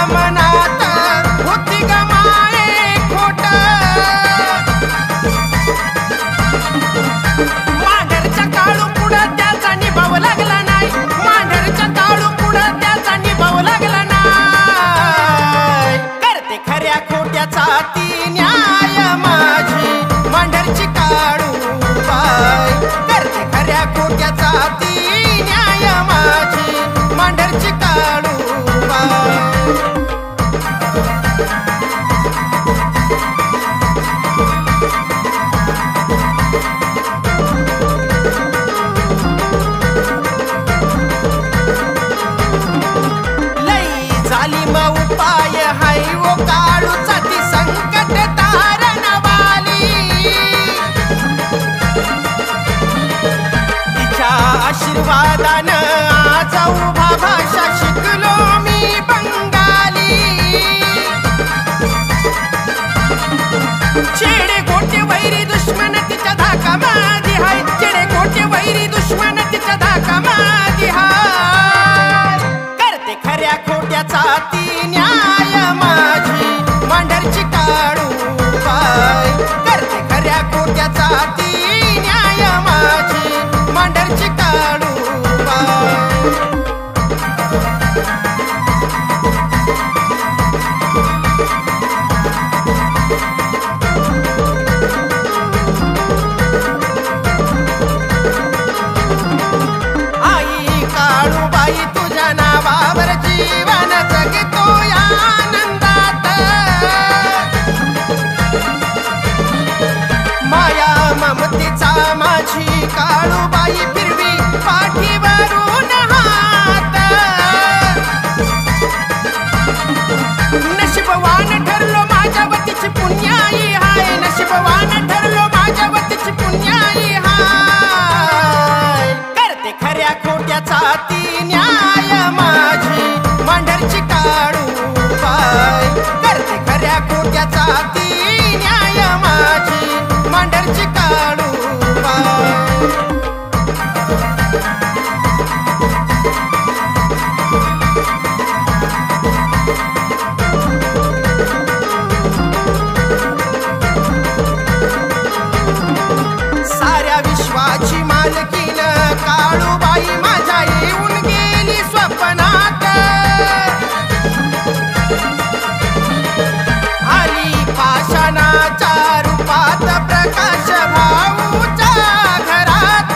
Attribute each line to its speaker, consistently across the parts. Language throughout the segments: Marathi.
Speaker 1: मनात होती गमाये खोट मांढरच्या काळू पुढं त्याचा निभाव लागला नाही मांढरच्या काळू पुढं त्याचा निभाव लागला नाही करते खऱ्या खोट्याचा ती न्याय माझी मांढरची काळू बाई करते खऱ्या खोट्याचा ती न्याय माझी मांढरची काळू बाई उपाय हाय वो काळूचा ती संकट तारणवाली तिच्या आशीर्वादानं आज उभा भाषा शिकलो मी बंगाली चेडे गोटे वैरी दुश्मन तिच्या धाका मादी हाय चेडे गोटे वैरी दुश्मन तिच्या धाका मादी हाय करते खऱ्या खोट्याचा ती न्याय माझी मांढरची काळू बाई करते खऱ्या खोट्याचा ती न्याय माझी मांढरची काळू बाई आई काळू बाई तुझ्या नावावर जीवन जगतो या आनंदात माया ममतेचा माझी काळूबाई फिरवी पाठीवरून हात नशीबवान ठरलो माझ्या वतीची पुण्याई हाय नशीबवान ठरलो माझ्या वतीची पुण्याई हाय करते खऱ्या खोट्याचा ती न्याय माझी मांढरची काळू बाई करते खऱ्या खोट्याचा ती न्याय माझी मांढरची काळू बाई साऱ्या विश्वाची मालकीन काळूबाई माझ्या येऊन गेली स्वप्नात आली पाषाणाच्या रूपात प्रकाश भाऊच्या घरात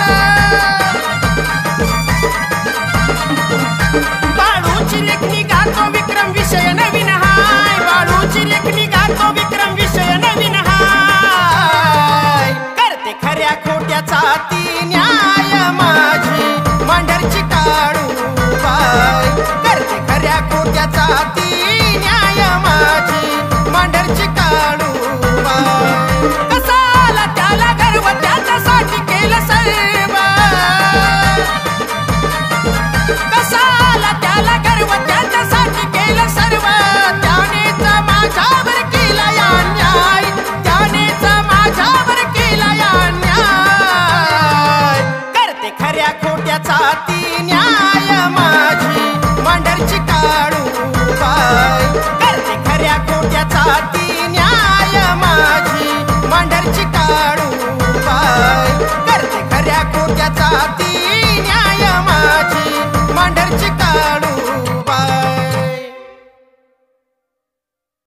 Speaker 1: बाळूची लेखणी गातो विक्रम विषय नवीन हाय बाळूची लेखणी गातो विक्रम विषय नवीन हाय करते खऱ्या खोट्याचा ती न्याय माझी मांढरची काळू बाई करते खऱ्या खोट्याचा ती न्याय माझी मांढरची काळू बाई कसाला त्याला गर्व त्याच्यासाठी केलं सर्व कसाला त्याला गर्व त्याच्यासाठी केलं सर्व त्यानेच माझ्यावर केला या न्याय त्यानेच माझ्यावर केला या न्याय करते खऱ्या खोट्याचा ती न्याय माझी मांढरची काळू बाई करते खऱ्या खोट्याचा ती न्याय माझी मांढरची काळू बाई करते खऱ्या खोट्याचा ती